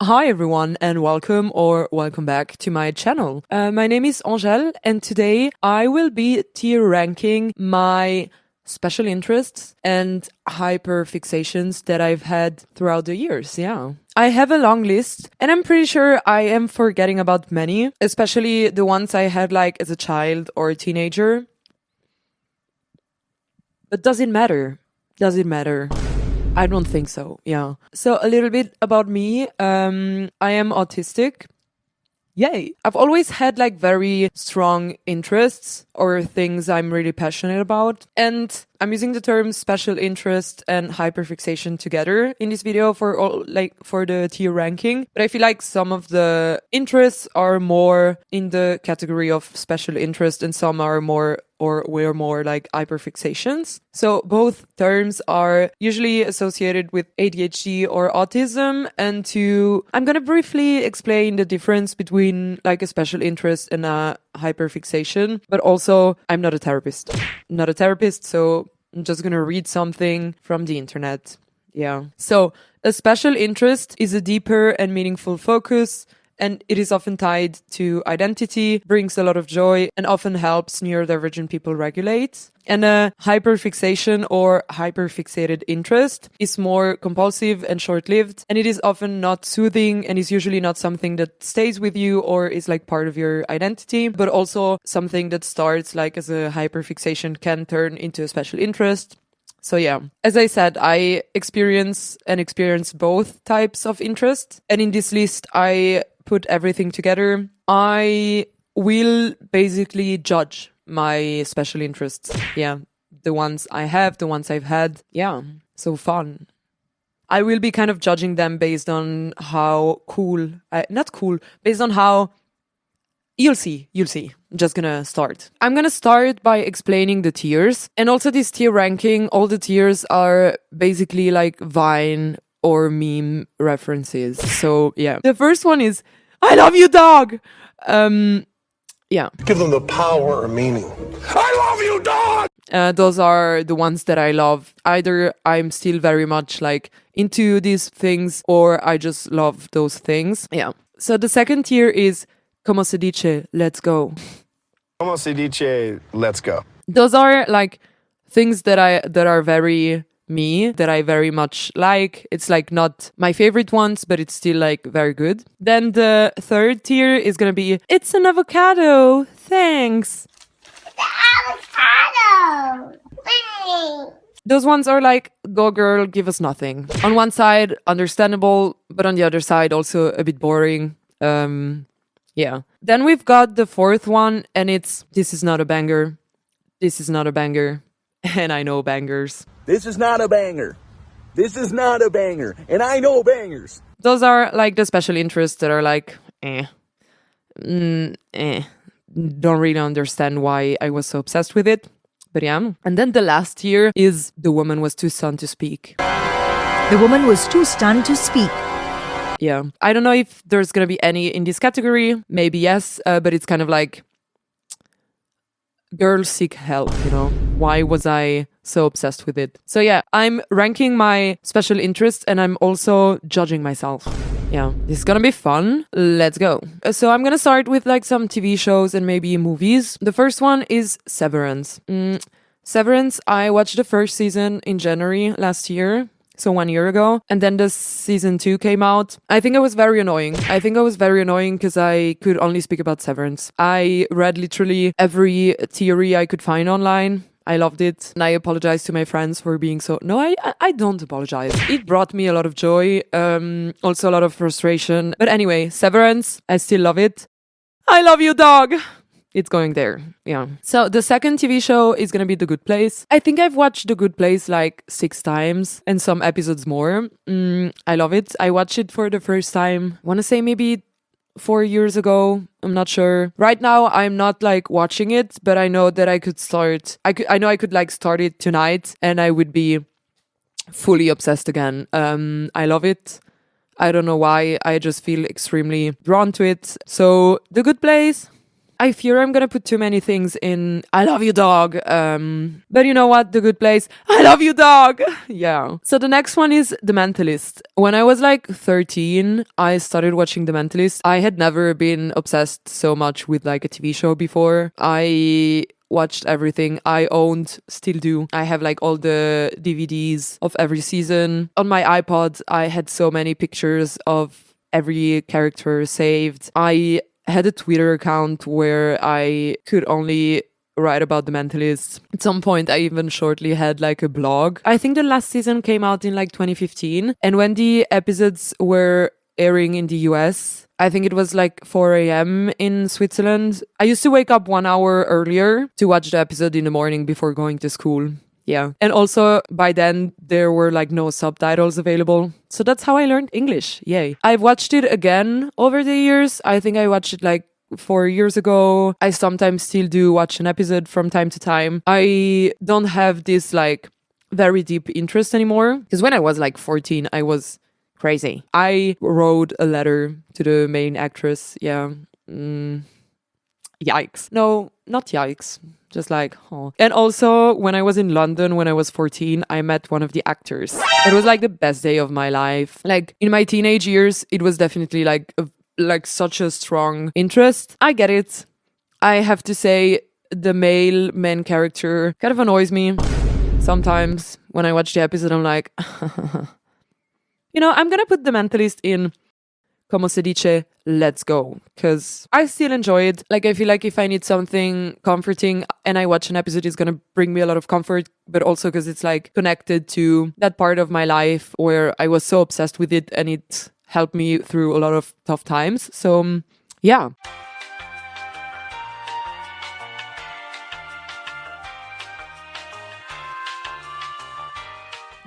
Hi everyone and welcome back to my channel. My name is Angèle and today I will be tier ranking my special interests and hyperfixations that I've had throughout the years. Yeah. I have a long list and I'm pretty sure I am forgetting about many, especially the ones I had like as a child or a teenager. But does it matter? Does it matter? I don't think so. Yeah. So a little bit about me. I am autistic. Yay. I've always had like very strong interests or things I'm really passionate about. And I'm using the term special interest and hyperfixation together in this video for the tier ranking. But I feel like some of the interests are more in the category of special interest and some are more or were more like hyperfixations. So both terms are usually associated with ADHD or autism. And I'm going to briefly explain the difference between like a special interest and a hyperfixation. But also, I'm not a therapist. So I'm just going to read something from the internet. Yeah. So a special interest is a deeper and meaningful focus, and it is often tied to identity, brings a lot of joy, and often helps neurodivergent people regulate. And a hyperfixation or hyperfixated interest is more compulsive and short-lived, and it is often not soothing and is usually not something that stays with you or is like part of your identity, but also something that starts like as a hyperfixation can turn into a special interest. So yeah, as I said, I experience both types of interest. And in this list, I put everything together. I will basically judge my special interests. Yeah, the ones I have, the ones I've had. Yeah, so fun. I will be kind of judging them based on how based on how You'll see. I'm just gonna start. I'm gonna start by explaining the tiers. And also this tier ranking, all the tiers are basically like Vine or meme references. So yeah. The first one is, I love you, dog! Yeah. Give them the power or meaning. I love you, dog! Those are the ones that I love. Either I'm still very much like into these things or I just love those things. Yeah. So the second tier is Como se dice, let's go. Como se dice, let's go. Those are like things that are very me, that I very much like. It's like not my favorite ones, but it's still like very good. Then the third tier is gonna be, it's an avocado, thanks. Avocado, thanks. Those ones are like, go girl, give us nothing. On one side, understandable, but on the other side, also a bit boring. Yeah. Then we've got the fourth one, and it's, this is not a banger. This is not a banger. And I know bangers. This is not a banger. This is not a banger. And I know bangers. Those are like the special interests that are like, Don't really understand why I was so obsessed with it. But yeah. And then the last tier is, the woman was too stunned to speak. The woman was too stunned to speak. Yeah. I don't know if there's going to be any in this category. Maybe yes, but it's kind of like, girls seek help, you know? Why was I so obsessed with it? So yeah, I'm ranking my special interests and I'm also judging myself. Yeah, this is gonna be fun. Let's go. So I'm gonna start with like some TV shows and maybe movies. The first one is Severance. Severance, I watched the first season in January last year. So 1 year ago. And then the season 2 came out. I think I was very annoying. Because I could only speak about Severance. I read literally every theory I could find online. I loved it. And I apologize to my friends for being so... No, I don't apologize. It brought me a lot of joy. Also a lot of frustration. But anyway, Severance, I still love it. I love you, dog! It's going there. Yeah. So the second TV show is going to be The Good Place. I think I've watched The Good Place like 6 times and some episodes more. I love it. I watched it for the first time, I want to say maybe 4 years ago. I'm not sure. Right now, I'm not like watching it, but I know that I could start. I know I could like start it tonight and I would be fully obsessed again. I love it. I don't know why. I just feel extremely drawn to it. So The Good Place. I fear I'm gonna put too many things in I love you dog. But you know what? The Good Place. I love you dog. Yeah. So the next one is The Mentalist. When I was like 13, I started watching The Mentalist. I had never been obsessed so much with like a TV show before. I watched everything. I owned, still do. I have like all the DVDs of every season. On my iPod, I had so many pictures of every character saved. I had a Twitter account where I could only write about The Mentalist. At some point, I even shortly had like a blog. I think the last season came out in like 2015. And when the episodes were airing in the US, I think it was like 4 a.m. in Switzerland. I used to wake up 1 hour earlier to watch the episode in the morning before going to school. Yeah. And also by then there were like no subtitles available. So that's how I learned English. Yay. I've watched it again over the years. I think I watched it like 4 years ago. I sometimes still do watch an episode from time to time. I don't have this like very deep interest anymore. Because when I was like 14, I was crazy. I wrote a letter to the main actress. Yeah. Yikes. No, not yikes. Just like, oh. And also, when I was in London, when I was 14, I met one of the actors. It was like the best day of my life. Like in my teenage years, it was definitely like such a strong interest. I get it. I have to say, the male main character kind of annoys me. Sometimes when I watch the episode, I'm like, you know, I'm gonna put The Mentalist in como se dice, let's go. Because I still enjoy it. Like, I feel like if I need something comforting and I watch an episode, it's going to bring me a lot of comfort. But also because it's like connected to that part of my life where I was so obsessed with it and it helped me through a lot of tough times. So, yeah.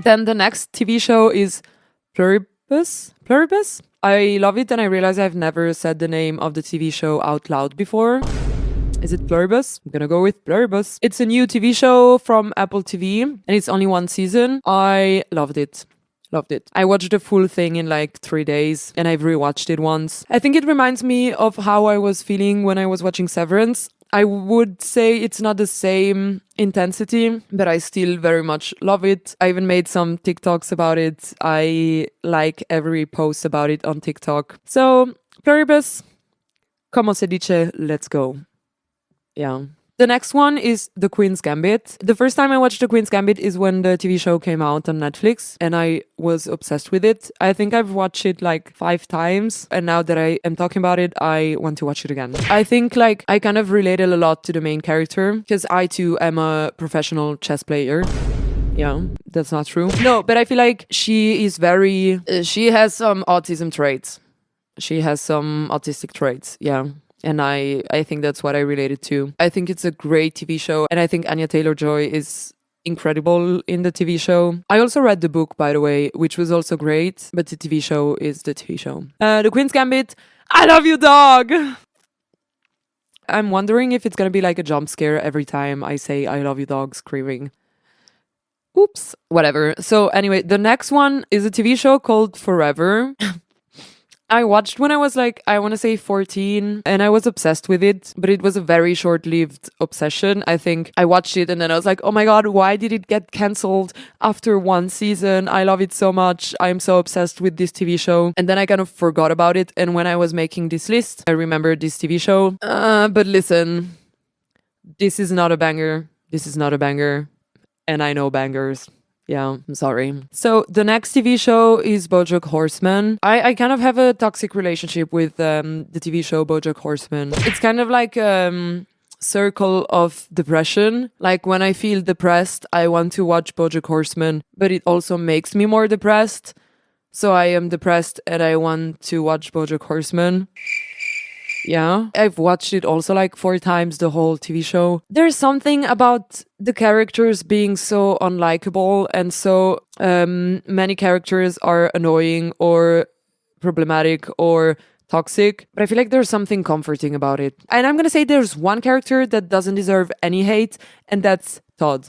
Then the next TV show is Pluribus? I love it and I realize I've never said the name of the TV show out loud before. Is it Pluribus? I'm gonna go with Pluribus. It's a new TV show from Apple TV and it's only 1 season. I loved it. Loved it. I watched the full thing in like 3 days and I've rewatched it once. I think it reminds me of how I was feeling when I was watching Severance. I would say it's not the same intensity, but I still very much love it. I even made some TikToks about it. I like every post about it on TikTok. So, Pluribus, como se dice, let's go. Yeah. The next one is The Queen's Gambit. The first time I watched The Queen's Gambit is when the TV show came out on Netflix and I was obsessed with it. I think I've watched it like 5 times and now that I am talking about it, I want to watch it again. I think like I kind of related a lot to the main character because I too am a professional chess player. Yeah, that's not true. No, but I feel like she is very... she has some autism traits. She has some autistic traits, yeah. And I think that's what I related to. I think it's a great TV show. And I think Anya Taylor-Joy is incredible in the TV show. I also read the book, by the way, which was also great. But the TV show is the TV show. The Queen's Gambit. I love you, dog! I'm wondering if it's going to be like a jump scare every time I say I love you, dog, screaming. Oops. Whatever. So anyway, the next one is a TV show called Forever. I watched when I was like, I want to say 14 and I was obsessed with it, but it was a very short-lived obsession. I think I watched it and then I was like, oh my God, why did it get cancelled after 1 season? I love it so much. I'm so obsessed with this TV show. And then I kind of forgot about it. And when I was making this list, I remembered this TV show. But listen, this is not a banger. This is not a banger. And I know bangers. Yeah, I'm sorry. So the next TV show is BoJack Horseman. I kind of have a toxic relationship with the TV show BoJack Horseman. It's kind of like circle of depression. Like when I feel depressed, I want to watch BoJack Horseman, but it also makes me more depressed. So I am depressed and I want to watch BoJack Horseman. Yeah, I've watched it also like 4 times, the whole TV show. There's something about the characters being so unlikable and so many characters are annoying or problematic or toxic, but I feel like there's something comforting about it. And I'm gonna say there's one character that doesn't deserve any hate, and that's Todd.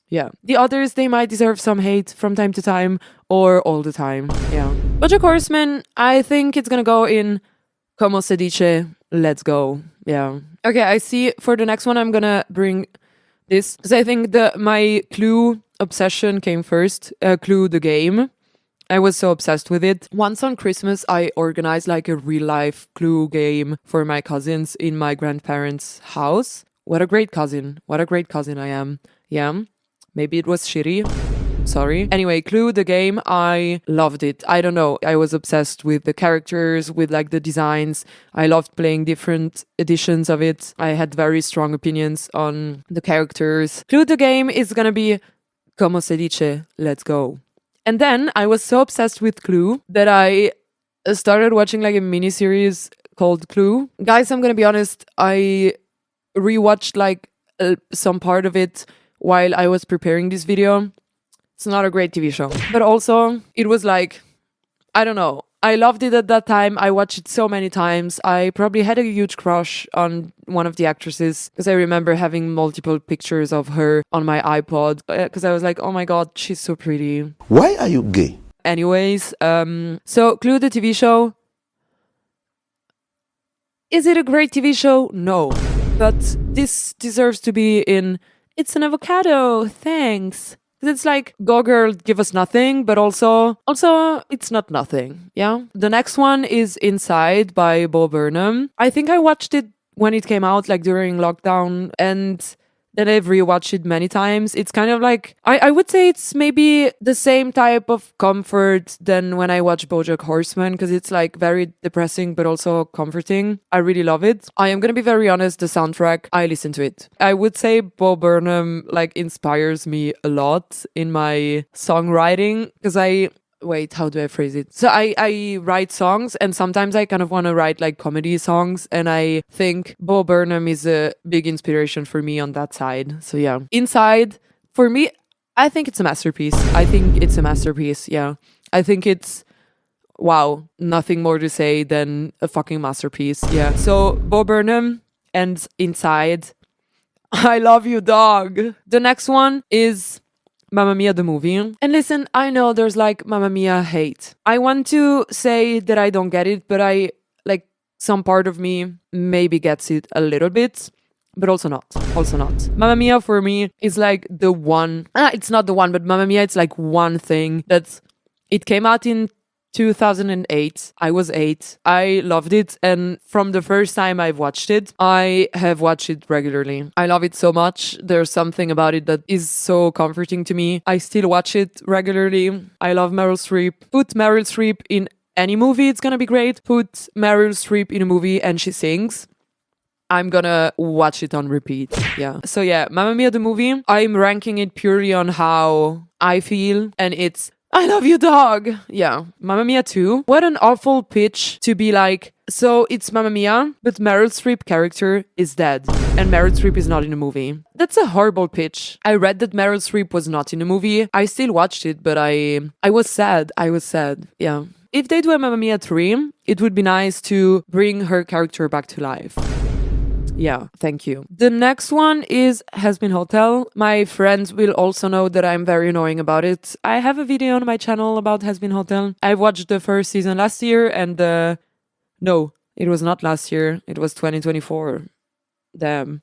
Yeah. The others, they might deserve some hate from time to time or all the time. Yeah. BoJack Horseman, I think it's gonna go in Como se dice, let's go. Yeah. Okay, I see. For the next one, I'm gonna bring this because I think my Clue obsession came first. Clue the game. I was so obsessed with it. Once on Christmas, I organized like a real life Clue game for my cousins in my grandparents' house. What a great cousin. What a great cousin I am. Yeah. Maybe it was shitty. Sorry. Anyway, Clue, the game, I loved it. I don't know. I was obsessed with the characters, with like the designs. I loved playing different editions of it. I had very strong opinions on the characters. Clue, the game is gonna be Como se dice, let's go. And then I was so obsessed with Clue that I started watching like a mini series called Clue. Guys, I'm gonna be honest. I rewatched like some part of it while I was preparing this video. It's not a great TV show. But also, it was like, I don't know. I loved it at that time. I watched it so many times. I probably had a huge crush on one of the actresses because I remember having multiple pictures of her on my iPod because I was like, oh my god, she's so pretty. Why are you gay? Anyways, so Clue the TV show. Is it a great TV show? No. But this deserves to be in It's an Avocado, thanks. It's like, go girl, give us nothing, but also it's not nothing, yeah? The next one is Inside by Bo Burnham. I think I watched it when it came out, like during lockdown, and then I've rewatched it many times. It's kind of like, I would say it's maybe the same type of comfort than when I watch BoJack Horseman, because it's like very depressing but also comforting. I really love it. I am gonna be very honest, the soundtrack, I listen to it. I would say Bo Burnham like inspires me a lot in my songwriting, because wait, how do I phrase it? So I write songs, and sometimes I kind of want to write like comedy songs, and I think Bo Burnham is a big inspiration for me on that side. So yeah. Inside, for me, I think it's a masterpiece. Yeah. I think it's, wow, nothing more to say than a fucking masterpiece. Yeah. So Bo Burnham and Inside. I love you, dog. The next one is Mamma Mia the movie. And listen, I know there's like Mamma Mia hate. I want to say that I don't get it, but I like some part of me maybe gets it a little bit, but also not. Mamma Mia for me is like the one. It's not the one, but Mamma Mia, it's like one thing that it came out in 2008. I was 8. I loved it, and from the first time I've watched it, I have watched it regularly. I love it so much. There's something about it that is so comforting to me. I still watch it regularly. I love Meryl Streep. Put Meryl Streep in any movie, it's gonna be great. Put Meryl Streep in a movie and she sings, I'm gonna watch it on repeat. Yeah. So yeah, Mamma Mia the movie, I'm ranking it purely on how I feel, and it's I love you, dog. Yeah. Mamma Mia 2. What an awful pitch to be like, so it's Mamma Mia, but Meryl Streep character is dead, and Meryl Streep is not in the movie. That's a horrible pitch. I read that Meryl Streep was not in the movie. I still watched it, but I was sad. Yeah. If they do a Mamma Mia 3, it would be nice to bring her character back to life. Yeah, thank you. The next one is Hazbin Hotel. My friends will also know that I'm very annoying about it. I have a video on my channel about Hazbin Hotel. I watched the first season last year, and no, it was not last year. It was 2024. Damn.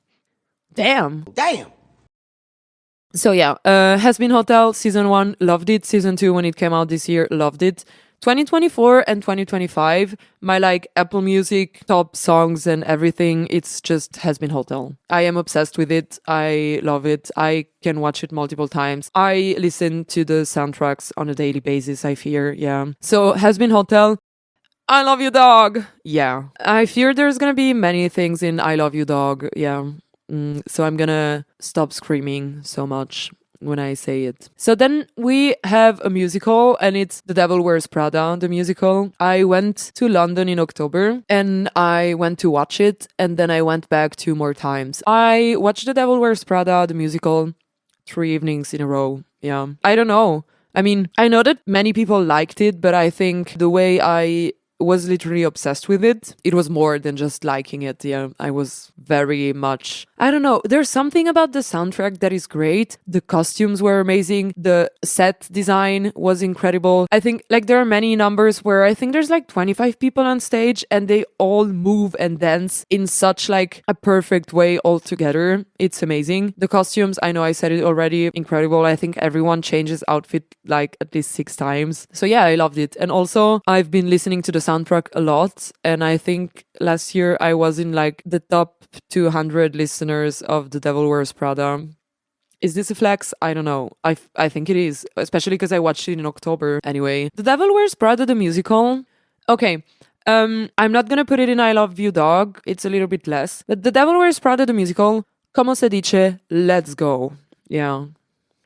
So yeah, Hazbin Hotel, season 1, loved it. Season 2, when it came out this year, loved it. 2024 and 2025, my like Apple Music top songs and everything, it's just Hazbin Hotel. I am obsessed with it. I love it. I can watch it multiple times. I listen to the soundtracks on a daily basis, I fear. Yeah. So Hazbin Hotel, I love you, dog. Yeah. I fear there's gonna be many things in I love you, dog. Yeah. So I'm gonna stop screaming so much when I say it. So then we have a musical, and it's The Devil Wears Prada, the musical. I went to London in October and I went to watch it, and then I went back 2 more times. I watched The Devil Wears Prada, the musical, 3 evenings in a row. Yeah. I don't know. I mean, I know that many people liked it, but I think the way I was literally obsessed with it. It was more than just liking it. Yeah, I was very much, I don't know. There's something about the soundtrack that is great. The costumes were amazing. The set design was incredible. I think like there are many numbers where I think there's like 25 people on stage and they all move and dance in such like a perfect way all together. It's amazing. The costumes, I know I said it already, incredible. I think everyone changes outfit like at least 6 times. So yeah, I loved it. And also I've been listening to the soundtrack a lot, and I think last year I was in like the top 200 listeners of The Devil Wears Prada. Is this a flex? I don't know. I think it is, especially because I watched it in October. Anyway, The Devil Wears Prada the musical. Okay, I'm not gonna put it in I Love You Dog. It's a little bit less. But The Devil Wears Prada the musical. Como se dice? Let's go. Yeah.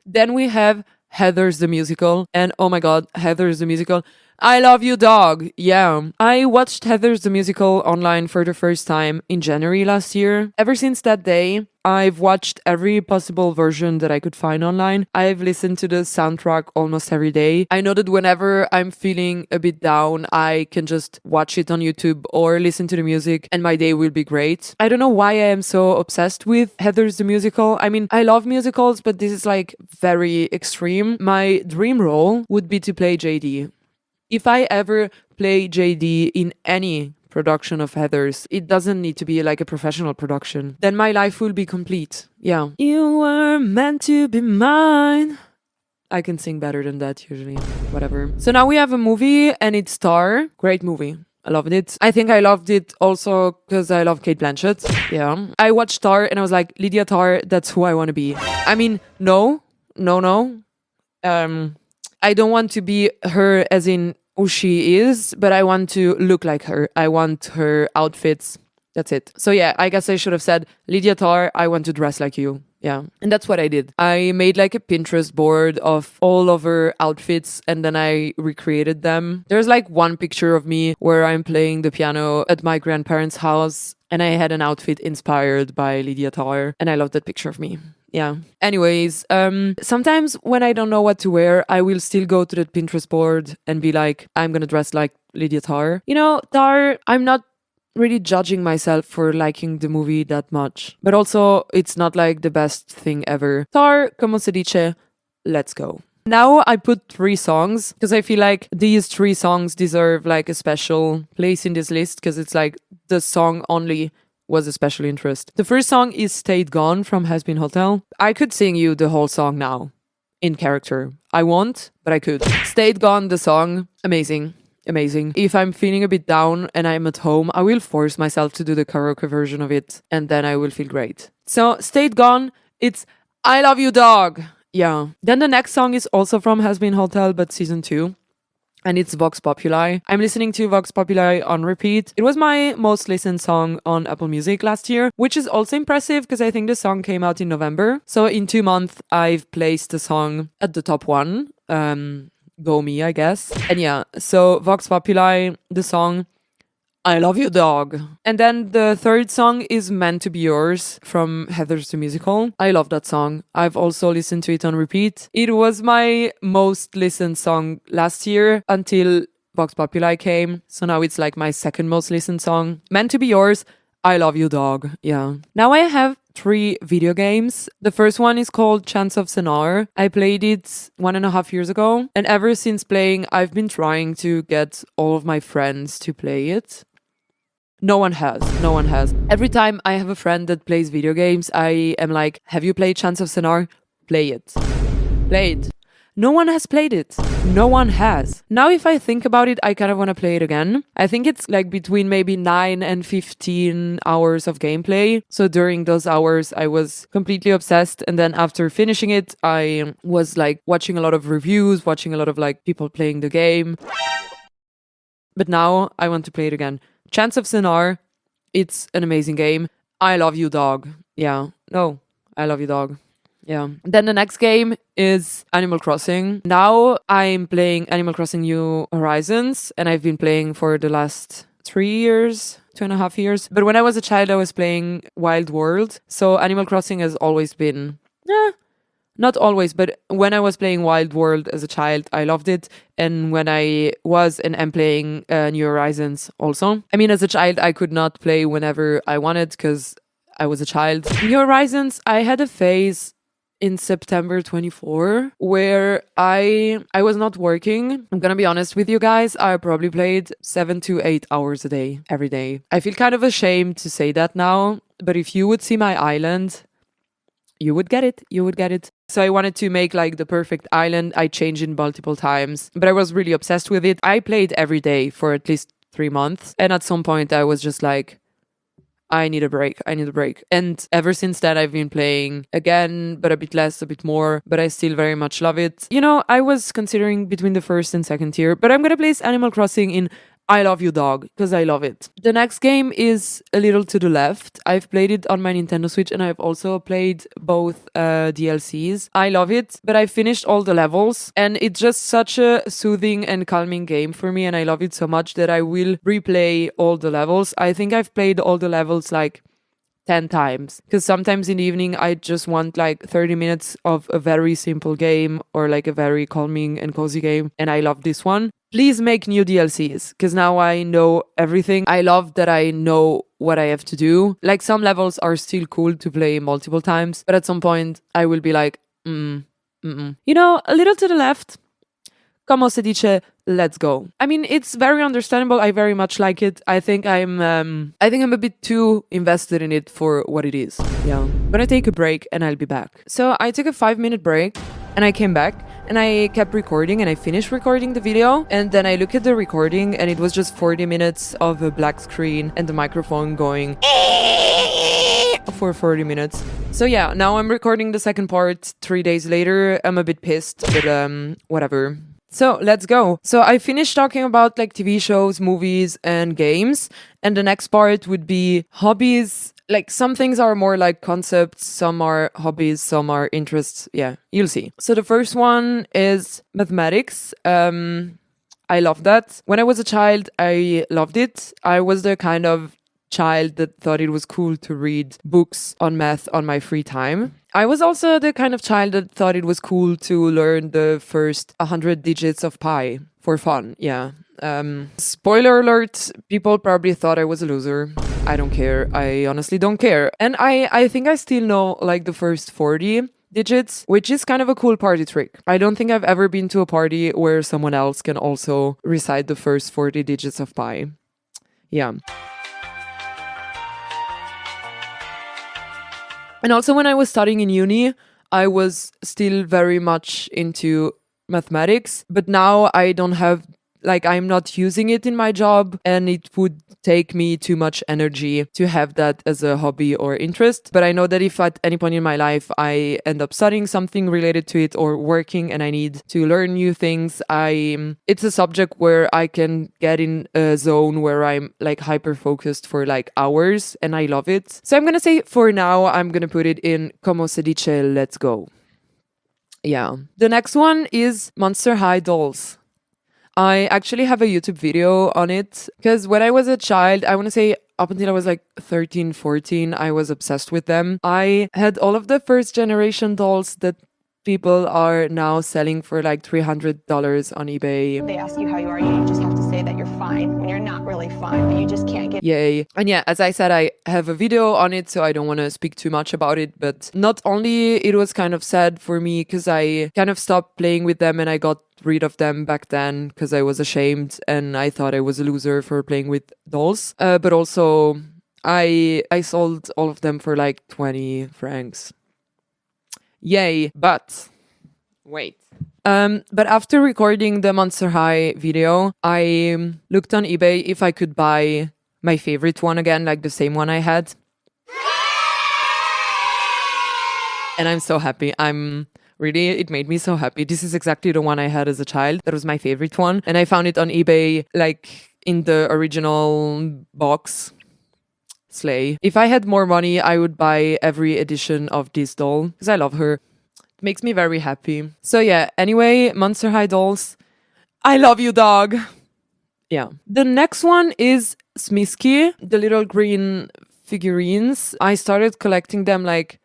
Then we have Heathers the musical, and oh my god, Heathers the musical. I Love You Dog. Yeah. I watched Heathers the musical online for the first time in January last year. Ever since that day, I've watched every possible version that I could find online. I've listened to the soundtrack almost every day. I know that whenever I'm feeling a bit down, I can just watch it on YouTube or listen to the music and my day will be great. I don't know why I am so obsessed with Heathers the musical. I mean, I love musicals, but this is like very extreme. My dream role would be to play JD. If I ever play JD in any production of Heathers, it doesn't need to be like a professional production, then my life will be complete. Yeah. You were meant to be mine. I can sing better than that usually. Whatever. So now we have a movie and it's Tar. Great movie. I loved it. I think I loved it also because I love Kate Blanchett. Yeah. I watched Tar and I was like, Lydia Tar, that's who I want to be. I mean, no. I don't want to be her as in who she is, but I want to look like her. I want her outfits. That's it. So yeah, I guess I should have said, Lydia Tar, I want to dress like you. Yeah. And that's what I did. I made like a Pinterest board of all of her outfits and then I recreated them. There's like one picture of me where I'm playing the piano at my grandparents' house and I had an outfit inspired by Lydia Tar and I love that picture of me. Yeah. Anyways, sometimes when I don't know what to wear, I will still go to the Pinterest board and be like, I'm gonna dress like Lydia Tar. You know, Tar, I'm not really judging myself for liking the movie that much. But also, it's not like the best thing ever. Tar, como se dice, let's go. Now I put 3 songs because I feel like these 3 songs deserve like a special place in this list because it's like the song only was a special interest. The first song is Stayed Gone from Has Been Hotel. I could sing you the whole song now in character. I won't, but I could. Stayed Gone, the song, amazing. Amazing. If I'm feeling a bit down and I'm at home, I will force myself to do the karaoke version of it and then I will feel great. So Stayed Gone, it's I Love You Dog. Yeah. Then the next song is also from Has Been Hotel, but season 2. And it's Vox Populi. I'm listening to Vox Populi on repeat. It was my most listened song on Apple Music last year, which is also impressive because I think the song came out in November. So in 2 months, I've placed the song at the top 1. Go me, I guess. And yeah, so Vox Populi, the song I Love You Dog. And then the third song is Meant to Be Yours from Heathers the Musical. I love that song. I've also listened to it on repeat. It was my most listened song last year until Vox Populi came. So now it's like my second most listened song. Meant to Be Yours, I Love You Dog. Yeah. Now I have 3 video games. The first one is called Chants of Sennaar. I played it 1.5 years ago. And ever since playing, I've been trying to get all of my friends to play it. No one has. Every time I have a friend that plays video games, I am like, have you played Chants of Sennaar? Play it. No one has played it. No one has. Now if I think about it, I kind of want to play it again. I think it's like between maybe 9 and 15 hours of gameplay. So during those hours, I was completely obsessed. And then after finishing it, I was like watching a lot of reviews, watching a lot of like people playing the game. But now I want to play it again. Chants of Sennaar, it's an amazing game. I Love You Dog. Yeah. No, I Love You Dog. Yeah. Then the next game is Animal Crossing. Now I'm playing Animal Crossing New Horizons and I've been playing for the last 3 years, 2.5 years. But when I was a child, I was playing Wild World. So Animal Crossing has always been Not always, but when I was playing Wild World as a child, I loved it. And when I was and am playing New Horizons also. I mean, as a child, I could not play whenever I wanted because I was a child. New Horizons, I had a phase in September 24 where I was not working. I'm gonna be honest with you guys, I probably played 7 to 8 hours a day, every day. I feel kind of ashamed to say that now, but if you would see my island, you would get it. You would get it. So I wanted to make like the perfect island. I changed it multiple times, but I was really obsessed with it. I played every day for at least 3 months. And at some point I was just like, I need a break. I need a break. And ever since then, I've been playing again, but a bit less, a bit more, but I still very much love it. You know, I was considering between the first and second tier, but I'm gonna place Animal Crossing in I Love You Dog because I love it. The next game is a little to the left. I've played it on my Nintendo Switch and I've also played both DLCs. I love it, but I finished all the levels and it's just such a soothing and calming game for me and I love it so much that I will replay all the levels. I think I've played all the levels like 10 times because sometimes in the evening I just want like 30 minutes of a very simple game or like a very calming and cozy game and I love this one. Please make new DLCs because now I know everything. I love that I know what I have to do. Like some levels are still cool to play multiple times, but at some point I will be like, You know, a little to the left. Como se dice, let's go. I mean, it's very understandable. I very much like it. I think I'm a bit too invested in it for what it is. Yeah. I'm gonna take a break and I'll be back. So I took a 5-minute break and I came back and I kept recording and I finished recording the video and then I look at the recording and it was just 40 minutes of a black screen and the microphone going for 40 minutes. So yeah, now I'm recording the second part 3 days later. I'm a bit pissed, but whatever. So let's go. So I finished talking about like TV shows, movies, and games. And the next part would be hobbies. Like some things are more like concepts, some are hobbies, some are interests. Yeah, you'll see. So the first one is mathematics. I love that. When I was a child, I loved it. I was the kind of child that thought it was cool to read books on math on my free time. I was also the kind of child that thought it was cool to learn the first 100 digits of pi for fun. Yeah. Spoiler alert, people probably thought I was a loser. I don't care. I honestly don't care. And I think I still know like the first 40 digits, which is kind of a cool party trick. I don't think I've ever been to a party where someone else can also recite the first 40 digits of pi. Yeah. And also when I was studying in uni, I was still very much into mathematics, but now I don't have, like, I'm not using it in my job and it would take me too much energy to have that as a hobby or interest. But I know that if at any point in my life I end up studying something related to it or working and I need to learn new things, it's a subject where I can get in a zone where I'm like hyper focused for like hours and I love it. So I'm gonna say for now, I'm gonna put it in como se dice, let's go. Yeah. The next one is Monster High dolls. I actually have a YouTube video on it because when I was a child, I want to say up until I was like 13, 14, I was obsessed with them. I had all of the first generation dolls that people are now selling for like $300 on eBay. They ask you how you are, you just have to say that you're fine when you're not really fine, but you just can't get... Yay. And yeah, as I said, I have a video on it, so I don't want to speak too much about it. But not only it was kind of sad for me because I kind of stopped playing with them and I got rid of them back then because I was ashamed and I thought I was a loser for playing with dolls. But also I sold all of them for like 20 francs. Yay. But wait. But after recording the Monster High video, I looked on eBay if I could buy my favorite one again, like the same one I had. And I'm so happy. Really, it made me so happy. This is exactly the one I had as a child. That was my favorite one. And I found it on eBay, like in the original box. Slay. If I had more money, I would buy every edition of this doll because I love her. It makes me very happy. So yeah, anyway, Monster High dolls. I love you, dog. Yeah. The next one is Smisky, the little green figurines. I started collecting them like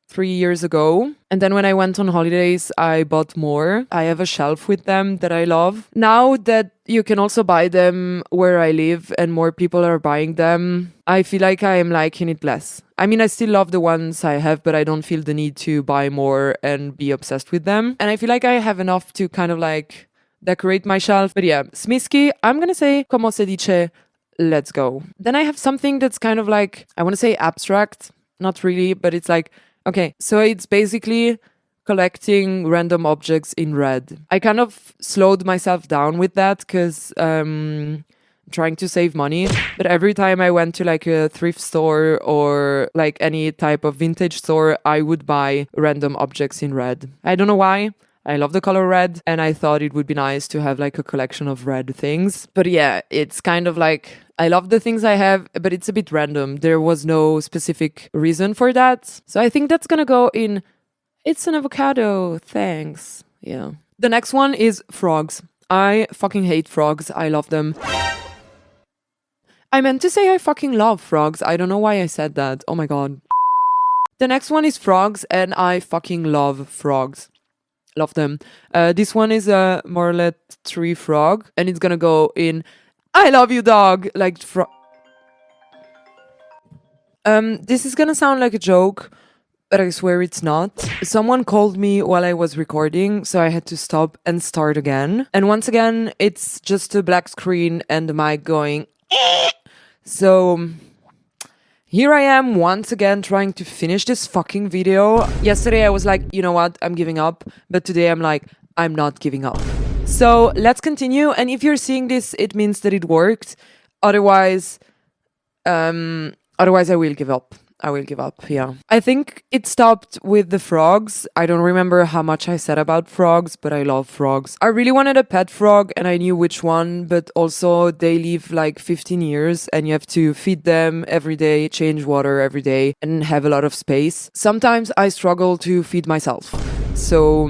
3 years ago. And then when I went on holidays, I bought more. I have a shelf with them that I love. Now that you can also buy them where I live and more people are buying them, I feel like I am liking it less. I mean, I still love the ones I have, but I don't feel the need to buy more and be obsessed with them. And I feel like I have enough to kind of like decorate my shelf. But yeah, Smisky, I'm gonna say, como se dice, let's go. Then I have something that's kind of like, I want to say abstract, not really, but it's like, okay, so it's basically collecting random objects in red. I kind of slowed myself down with that because trying to save money. But every time I went to like a thrift store or like any type of vintage store, I would buy random objects in red. I don't know why. I love the color red and I thought it would be nice to have like a collection of red things. But yeah, it's kind of like, I love the things I have, but it's a bit random. There was no specific reason for that. So I think that's gonna go in, it's an avocado, thanks. Yeah. The next one is frogs. I fucking hate frogs. I love them. I meant to say I fucking love frogs. I don't know why I said that. Oh my god. The next one is frogs and I fucking love frogs. Love them. This one is a Morlet tree frog and it's gonna go in I love you dog like this is gonna sound like a joke, but I swear it's not. Someone called me while I was recording, so I had to stop and start again. And once again, it's just a black screen and the mic going so here I am once again trying to finish this fucking video. Yesterday I was like, you know what, I'm giving up. But today I'm like, I'm not giving up. So let's continue. And if you're seeing this, it means that it worked. Otherwise I will give up. I will give up, yeah. I think it stopped with the frogs. I don't remember how much I said about frogs, but I love frogs. I really wanted a pet frog and I knew which one, but also they live like 15 years and you have to feed them every day, change water every day and have a lot of space. Sometimes I struggle to feed myself. So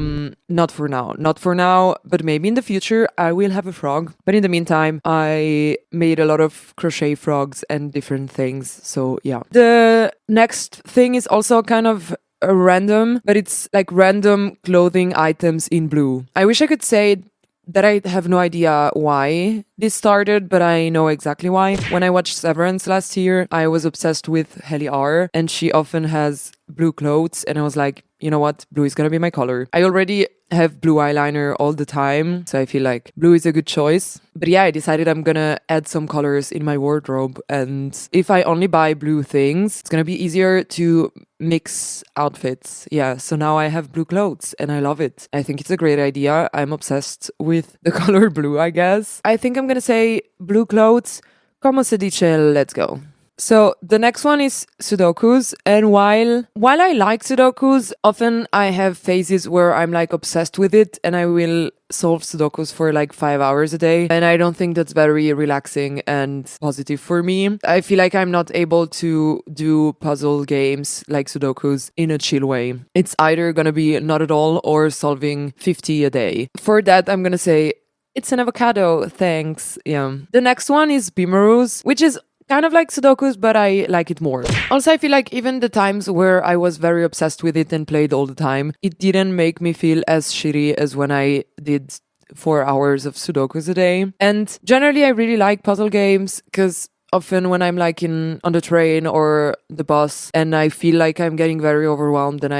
not for now, but maybe in the future I will have a frog. But in the meantime, I made a lot of crochet frogs and different things. So yeah. The next thing is also kind of random, but it's like random clothing items in blue. I wish I could say that I have no idea why this started, but I know exactly why. When I watched Severance last year, I was obsessed with Helly R, and she often has blue clothes, and I was like, you know what, blue is gonna be my color. I already have blue eyeliner all the time, so I feel like blue is a good choice. But yeah, I decided I'm gonna add some colors in my wardrobe, and if I only buy blue things, it's gonna be easier to mix outfits. Yeah, so now I have blue clothes and I love it. I think it's a great idea. I'm obsessed with the color blue, I guess. I think I'm gonna say blue clothes. Como se dice, let's go. So the next one is Sudokus, and while I like Sudokus, often I have phases where I'm like obsessed with it and I will solve Sudokus for like 5 hours a day, and I don't think that's very relaxing and positive for me. I feel like I'm not able to do puzzle games like Sudokus in a chill way. It's either gonna be not at all or solving 50 a day. For that, I'm gonna say it's an avocado, thanks. Yeah. The next one is Bimarus, which is kind of like Sudokus, but I like it more. Also, I feel like even the times where I was very obsessed with it and played all the time, it didn't make me feel as shitty as when I did 4 hours of Sudokus a day. And generally, I really like puzzle games because often when I'm like on the train or the bus and I feel like I'm getting very overwhelmed and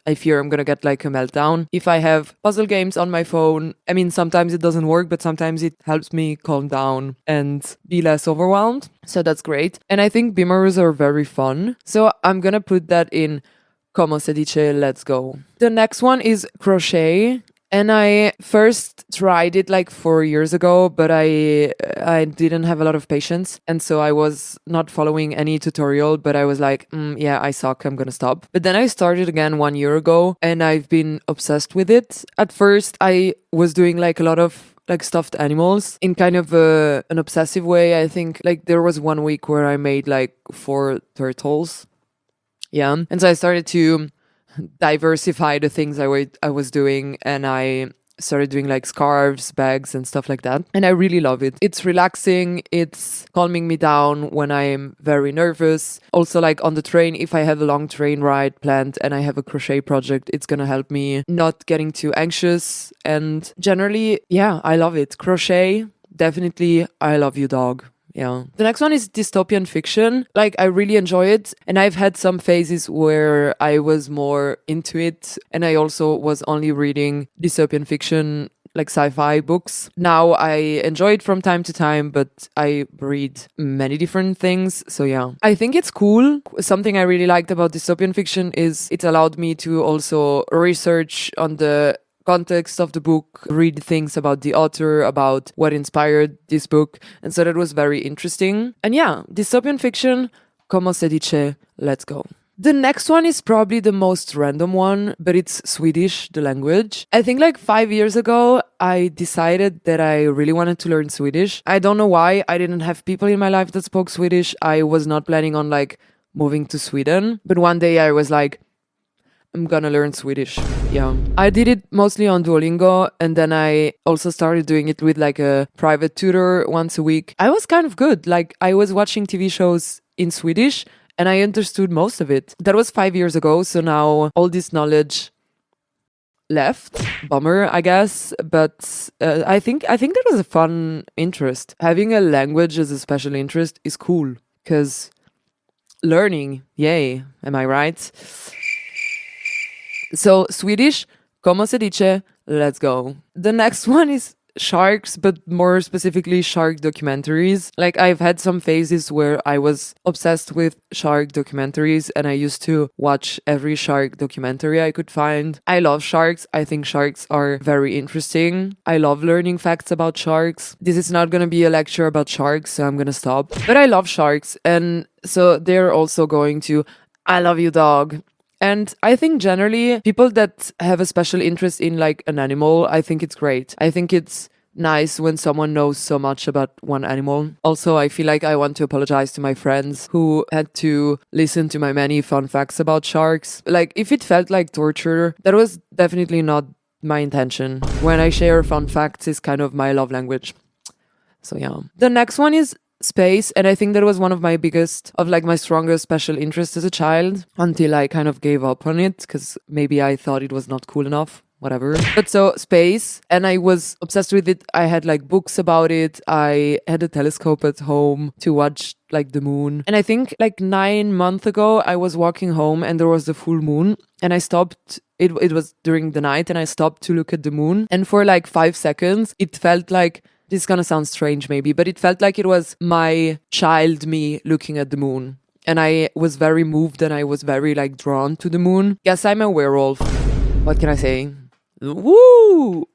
I fear I'm gonna get like a meltdown. If I have puzzle games on my phone, I mean, sometimes it doesn't work, but sometimes it helps me calm down and be less overwhelmed. So that's great. And I think Bimarus are very fun. So I'm gonna put that in Como se dice, let's go. The next one is crochet. And I first tried it like 4 years ago, but I didn't have a lot of patience. And so I was not following any tutorial, but I was like, yeah, I suck, I'm gonna stop. But then I started again 1 year ago and I've been obsessed with it. At first, I was doing like a lot of like stuffed animals in kind of an obsessive way. I think like there was 1 week where I made like 4 turtles. Yeah. And so I started to diversify the things I was doing, and I started doing like scarves, bags, and stuff like that. And I really love it. It's relaxing. It's calming me down when I'm very nervous. Also, like on the train, if I have a long train ride planned and I have a crochet project, it's gonna help me not getting too anxious. And generally, yeah, I love it. Crochet, definitely, I love you, dog. Yeah. The next one is dystopian fiction. Like, I really enjoy it. And I've had some phases where I was more into it. And I also was only reading dystopian fiction, like sci-fi books. Now I enjoy it from time to time, but I read many different things. So yeah, I think it's cool. Something I really liked about dystopian fiction is it allowed me to also research on the context of the book, read things about the author, about what inspired this book. And so that was very interesting. And yeah, dystopian fiction, como se dice, let's go. The next one is probably the most random one, but it's Swedish, the language. I think like 5 years ago, I decided that I really wanted to learn Swedish. I don't know why. I didn't have people in my life that spoke Swedish. I was not planning on like moving to Sweden. But one day I was like, I'm gonna learn Swedish. Yeah. I did it mostly on Duolingo, and then I also started doing it with like a private tutor once a week. I was kind of good. Like, I was watching TV shows in Swedish and I understood most of it. That was 5 years ago, so now all this knowledge left. Bummer, I guess. But I think that was a fun interest. Having a language as a special interest is cool, because learning, yay, am I right? So Swedish, como se dice, let's go. The next one is sharks, but more specifically shark documentaries. Like, I've had some phases where I was obsessed with shark documentaries and I used to watch every shark documentary I could find. I love sharks. I think sharks are very interesting. I love learning facts about sharks. This is not going to be a lecture about sharks, so I'm going to stop. But I love sharks, and so they're also going to I love you, dog. And I think generally people that have a special interest in like an animal, I think it's great. I think it's nice when someone knows so much about one animal. Also, I feel like I want to apologize to my friends who had to listen to my many fun facts about sharks. Like, if it felt like torture, that was definitely not my intention. When I share fun facts, is kind of my love language. So yeah. The next one is space, and I think that was one of my biggest, of like my strongest special interests as a child, until I kind of gave up on it because maybe I thought it was not cool enough, whatever. But so space, and I was obsessed with it. I had like books about it. I had a telescope at home to watch like the moon. And I think like 9 months ago I was walking home and there was the full moon, and I stopped. It was during the night, and I stopped to look at the moon, and for like 5 seconds it felt like, this is gonna sound strange maybe, but it felt like it was my child me looking at the moon. And I was very moved and I was very like drawn to the moon. Guess I'm a werewolf. What can I say? Woo!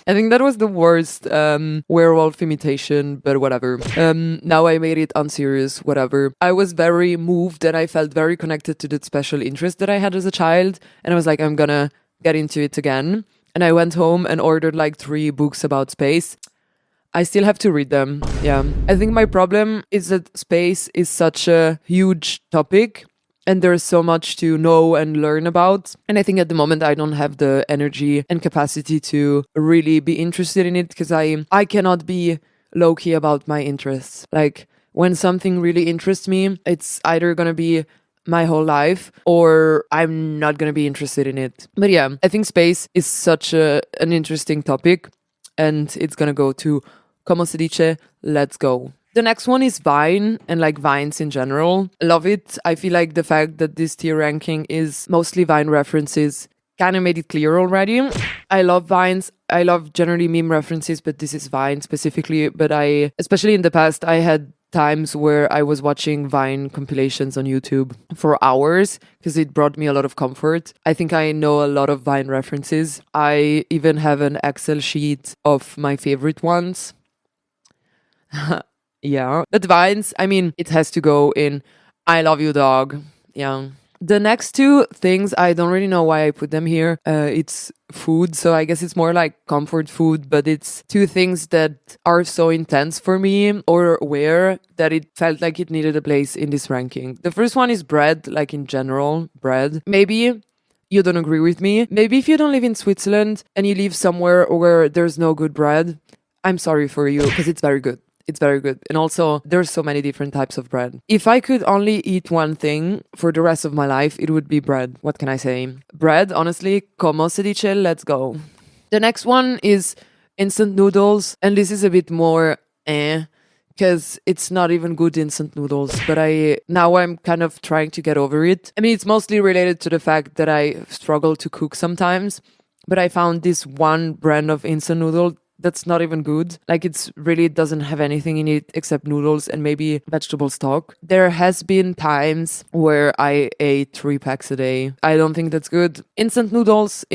I think that was the worst werewolf imitation, but whatever. Now I made it unserious, whatever. I was very moved and I felt very connected to that special interest that I had as a child. And I was like, I'm gonna get into it again. And I went home and ordered like 3 books about space. I still have to read them. Yeah. I think my problem is that space is such a huge topic and there's so much to know and learn about. And I think at the moment I don't have the energy and capacity to really be interested in it, because I cannot be low-key about my interests. Like, when something really interests me, it's either gonna be my whole life or I'm not gonna be interested in it. But yeah, I think space is such an interesting topic, and it's gonna go to como se dice, let's go. The next one is Vine, and like Vines in general. Love it. I feel like the fact that this tier ranking is mostly Vine references kind of made it clear already. I love Vines. I love generally meme references, but this is Vine specifically. But especially in the past, I had times where I was watching Vine compilations on YouTube for hours because it brought me a lot of comfort. I think I know a lot of Vine references. I even have an Excel sheet of my favorite ones. Yeah. But Vines, I mean, it has to go in I love you, dog. Yeah. The next 2 things, I don't really know why I put them here. It's food, so I guess it's more like comfort food, but it's 2 things that are so intense for me, or were, that it felt like it needed a place in this ranking. The first one is bread, like in general, bread. Maybe you don't agree with me. Maybe if you don't live in Switzerland and you live somewhere where there's no good bread, I'm sorry for you, because it's very good. It's very good. And also, there's so many different types of bread. If I could only eat one thing for the rest of my life, it would be bread. What can I say? Bread, honestly, como se dice, let's go. The next one is instant noodles. And this is a bit more because it's not even good instant noodles. But I'm kind of trying to get over it. I mean, it's mostly related to the fact that I struggle to cook sometimes. But I found this one brand of instant noodle that's not even good. Like, it's really doesn't have anything in it except noodles and maybe vegetable stock. There has been times where I ate 3 packs a day. I don't think that's good. Instant noodles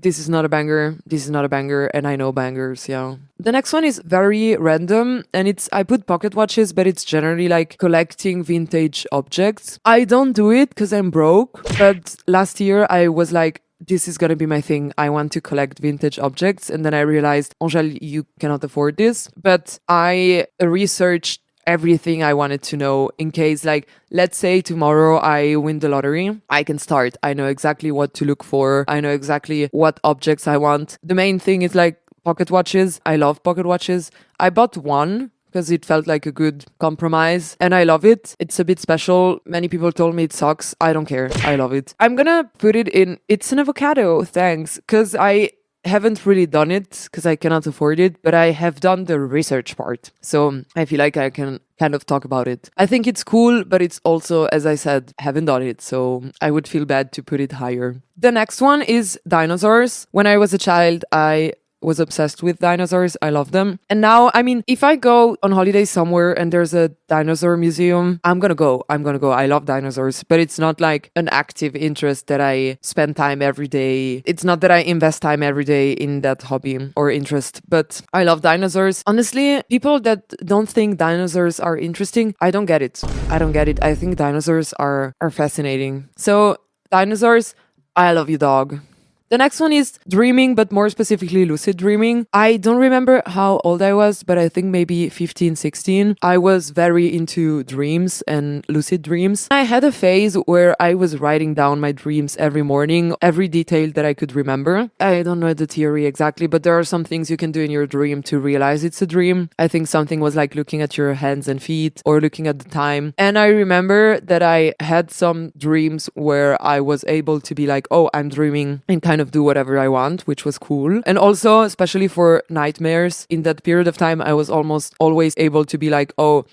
this is not a banger. This is not a banger, and I know bangers, yeah. The next one is very random, and I put pocket watches, but it's generally like collecting vintage objects. I don't do it because I'm broke, but last year I was like, this is going to be my thing. I want to collect vintage objects. And then I realized, Angèle, you cannot afford this. But I researched everything I wanted to know in case, like, let's say tomorrow I win the lottery. I can start. I know exactly what to look for. I know exactly what objects I want. The main thing is like pocket watches. I love pocket watches. I bought one because it felt like a good compromise and I love it. It's a bit special. Many people told me it sucks. I don't care. I love it. I'm gonna put it in. It's an avocado. Thanks. Because I haven't really done it because I cannot afford it, but I have done the research part. So I feel like I can kind of talk about it. I think it's cool, but it's also, as I said, haven't done it. So I would feel bad to put it higher. The next one is dinosaurs. When I was a child, I was obsessed with dinosaurs. I love them. And now, I mean, if I go on holiday somewhere and there's a dinosaur museum, I'm gonna go. I love dinosaurs, but it's not like an active interest that I spend time every day. It's not that I invest time every day in that hobby or interest, but I love dinosaurs. Honestly, people that don't think dinosaurs are interesting, I don't get it. I think dinosaurs are fascinating. So dinosaurs, I love you, dog. The next one is dreaming, but more specifically lucid dreaming. I don't remember how old I was, but I think maybe 15, 16. I was very into dreams and lucid dreams. I had a phase where I was writing down my dreams every morning, every detail that I could remember. I don't know the theory exactly, but there are some things you can do in your dream to realize it's a dream. I think something was like looking at your hands and feet or looking at the time. And I remember that I had some dreams where I was able to be like, oh, I'm dreaming, and kind of do whatever I want, which was cool. And also, especially for nightmares, in that period of time, I was almost always able to be like, oh,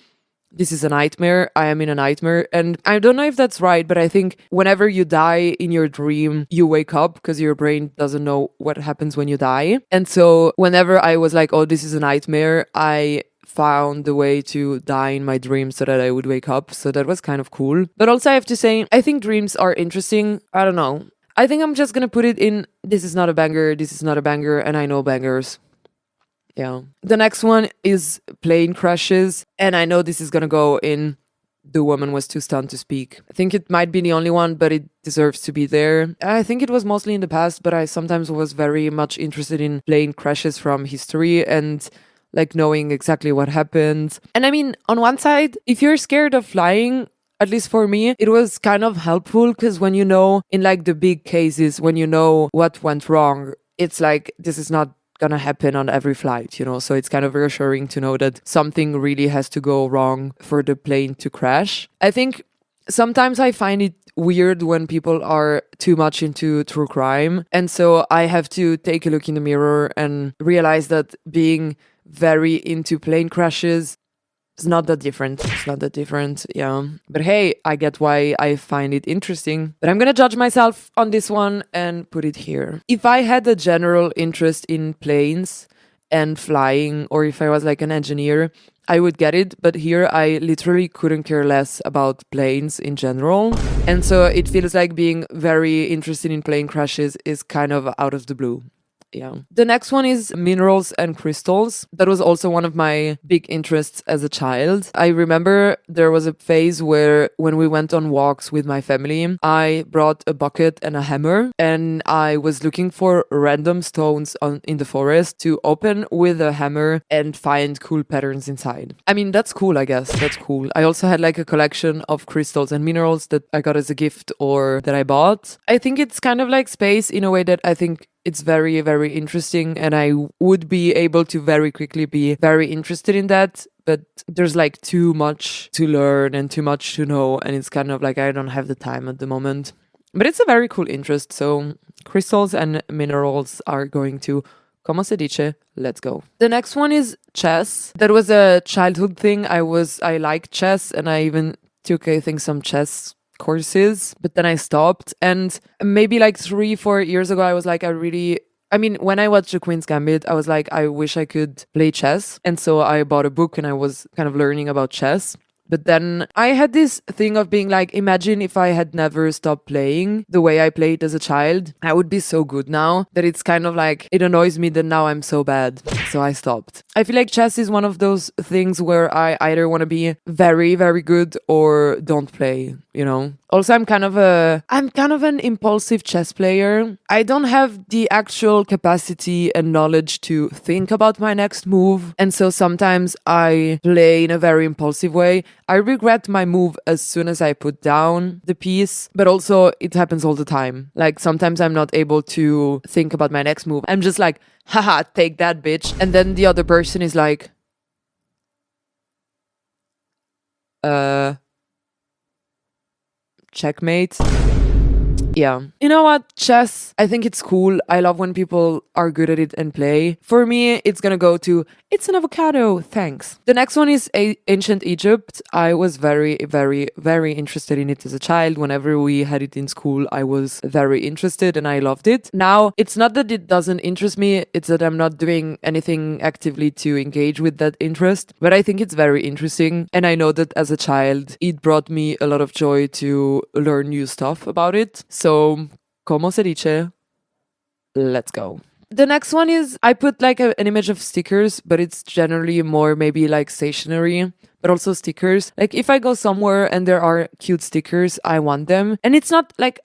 this is a nightmare. I am in a nightmare. And I don't know if that's right, but I think whenever you die in your dream, you wake up because your brain doesn't know what happens when you die. And so whenever I was like, oh, this is a nightmare, I found the way to die in my dream so that I would wake up. So that was kind of cool. But also I have to say, I think dreams are interesting. I don't know. I think I'm just gonna put it in, this is not a banger, this is not a banger, and I know bangers. Yeah. The next one is plane crashes, and I know this is gonna go in the woman was too stunned to speak. I think it might be the only one, but it deserves to be there. I think it was mostly in the past, but I sometimes was very much interested in plane crashes from history and like knowing exactly what happened. And I mean, on one side, if you're scared of flying, at least for me, it was kind of helpful because when you know, in like the big cases, when you know what went wrong, it's like, this is not gonna happen on every flight, you know? So it's kind of reassuring to know that something really has to go wrong for the plane to crash. I think sometimes I find it weird when people are too much into true crime. And so I have to take a look in the mirror and realize that being very into plane crashes, it's not that different. It's not that different, yeah. But hey, I get why I find it interesting. But I'm gonna judge myself on this one and put it here. If I had a general interest in planes and flying, or if I was like an engineer, I would get it. But here I literally couldn't care less about planes in general. And so it feels like being very interested in plane crashes is kind of out of the blue. Yeah. The next one is minerals and crystals. That was also one of my big interests as a child. I remember there was a phase where when we went on walks with my family, I brought a bucket and a hammer and I was looking for random stones in the forest to open with a hammer and find cool patterns inside. I mean, that's cool, I guess. That's cool. I also had like a collection of crystals and minerals that I got as a gift or that I bought. I think it's kind of like space in a way that I think it's very, very interesting, and I would be able to very quickly be very interested in that. But there's like too much to learn and too much to know, and it's kind of like I don't have the time at the moment. But it's a very cool interest. So crystals and minerals are going to Como se dice? Let's go. The next one is chess. That was a childhood thing. I liked chess, and I even took, I think, some chess courses, but then I stopped. And maybe like 3-4 years ago, I was like, when I watched The Queen's Gambit, I was like, I wish I could play chess. And so I bought a book and I was kind of learning about chess. But then I had this thing of being like, imagine if I had never stopped playing the way I played as a child. I would be so good now that it's kind of like, it annoys me that now I'm so bad. So I stopped. I feel like chess is one of those things where I either want to be very, very good or don't play, you know? Also, I'm kind of an impulsive chess player. I don't have the actual capacity and knowledge to think about my next move. And so sometimes I play in a very impulsive way. I regret my move as soon as I put down the piece, but also it happens all the time. Like sometimes I'm not able to think about my next move. I'm just like, haha, take that, bitch. And then the other person is like, checkmate. Yeah. You know what? Chess, I think it's cool. I love when people are good at it and play. For me, it's gonna go to, it's an avocado, thanks. The next one is ancient Egypt. I was very, very, very interested in it as a child. Whenever we had it in school, I was very interested and I loved it. Now, it's not that it doesn't interest me, it's that I'm not doing anything actively to engage with that interest. But I think it's very interesting. And I know that as a child, it brought me a lot of joy to learn new stuff about it. So, como se dice? Let's go. The next one is, I put like an image of stickers, but it's generally more maybe like stationery, but also stickers. Like if I go somewhere and there are cute stickers, I want them. And it's not like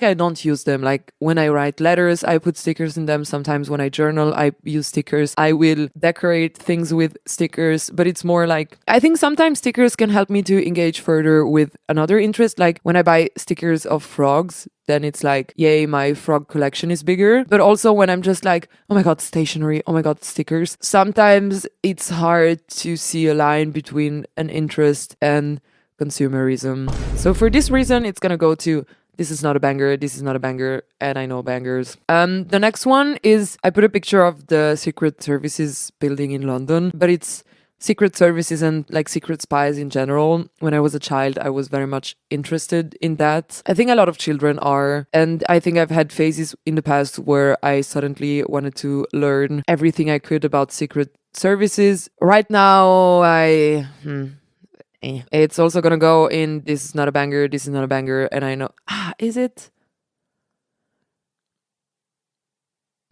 I don't use them. Like when I write letters, I put stickers in them. Sometimes when I journal, I use stickers. I will decorate things with stickers, but it's more like, I think sometimes stickers can help me to engage further with another interest. Like when I buy stickers of frogs, then it's like, yay, my frog collection is bigger. But also when I'm just like, oh my God, stationery, oh my God, stickers. Sometimes it's hard to see a line between an interest and consumerism. So for this reason, it's gonna go to, this is not a banger, this is not a banger, and I know bangers. The next one is, I put a picture of the Secret Services building in London, but it's Secret Services and like secret spies in general. When I was a child, I was very much interested in that. I think a lot of children are, and I think I've had phases in the past where I suddenly wanted to learn everything I could about Secret Services. Right now, it's also gonna go in, this is not a banger, this is not a banger, and I know, is it?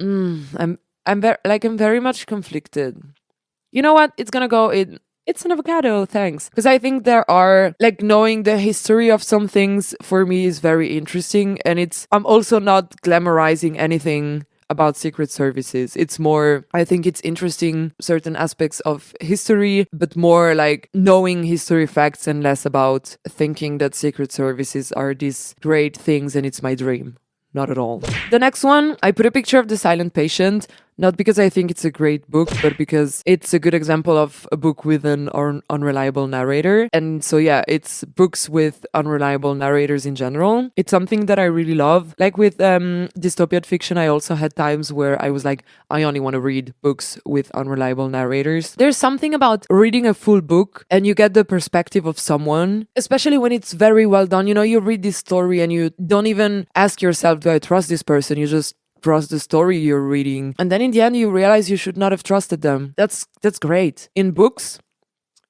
I'm very much conflicted. You know what? It's gonna go in, it's an avocado, thanks. Because I think there are, like, knowing the history of some things for me is very interesting, and I'm also not glamorizing anything about Secret Services. It's more, I think it's interesting certain aspects of history, but more like knowing history facts and less about thinking that Secret Services are these great things and it's my dream. Not at all. The next one, I put a picture of The Silent Patient, not because I think it's a great book, but because it's a good example of a book with an unreliable narrator. And so yeah, it's books with unreliable narrators in general. It's something that I really love. Like with dystopian fiction, I also had times where I was like, I only want to read books with unreliable narrators. There's something about reading a full book and you get the perspective of someone, especially when it's very well done. You know, you read this story and you don't even ask yourself, do I trust this person? You just trust the story you're reading. And then in the end, you realize you should not have trusted them. That's great. In books,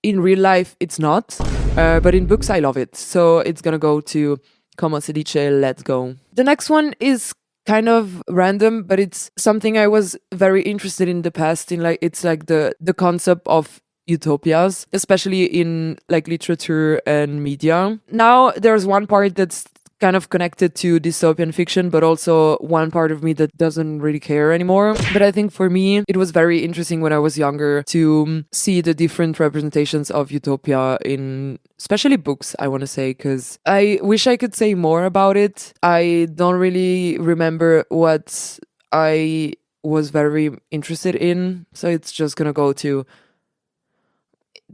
in real life, it's not. But in books, I love it. So it's gonna go to Como se dice, let's go. The next one is kind of random, but it's something I was very interested in the past. In like, it's like the concept of utopias, especially in like literature and media. Now there's one part that's kind of connected to dystopian fiction, but also one part of me that doesn't really care anymore. But I think for me, it was very interesting when I was younger to see the different representations of utopia in especially books, I want to say, because I wish I could say more about it. I don't really remember what I was very interested in. So it's just gonna go to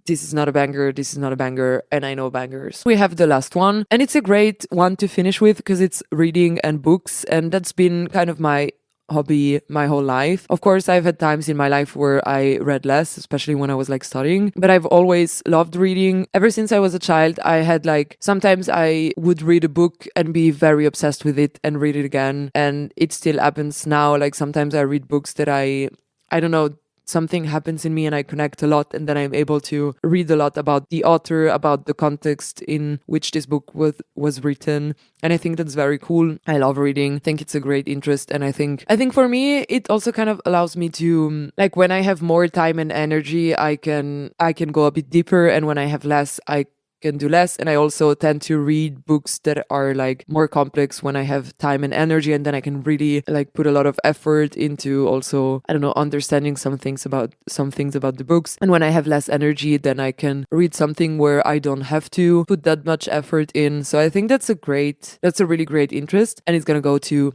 this is not a banger, this is not a banger, and I know bangers. We have the last one, and it's a great one to finish with because it's reading and books, and that's been kind of my hobby my whole life. Of course, I've had times in my life where I read less, especially when I was like studying, but I've always loved reading. Ever since I was a child, I had like, sometimes I would read a book and be very obsessed with it and read it again, and it still happens now. Like sometimes I read books that I don't know, something happens in me and I connect a lot, and then I'm able to read a lot about the author, about the context in which this book was written. And I think that's very cool. I love reading. I think it's a great interest. And I think for me, it also kind of allows me to, like, when I have more time and energy, I can go a bit deeper. And when I have less, I can do less. And I also tend to read books that are like more complex when I have time and energy, and then I can really like put a lot of effort into also, I don't know, understanding some things about the books. And when I have less energy, then I can read something where I don't have to put that much effort in. So I think that's a really great interest, and it's gonna go to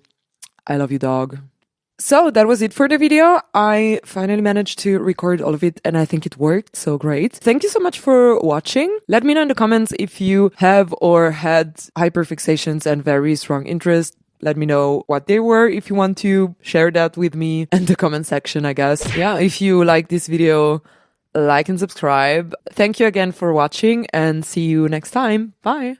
I love you, dog. So that was it for the video. I finally managed to record all of it and I think it worked so great. Thank you so much for watching. Let me know in the comments if you have or had hyperfixations and very strong interest. Let me know what they were if you want to share that with me in the comment section, I guess. Yeah, if you like this video, like and subscribe. Thank you again for watching and see you next time. Bye.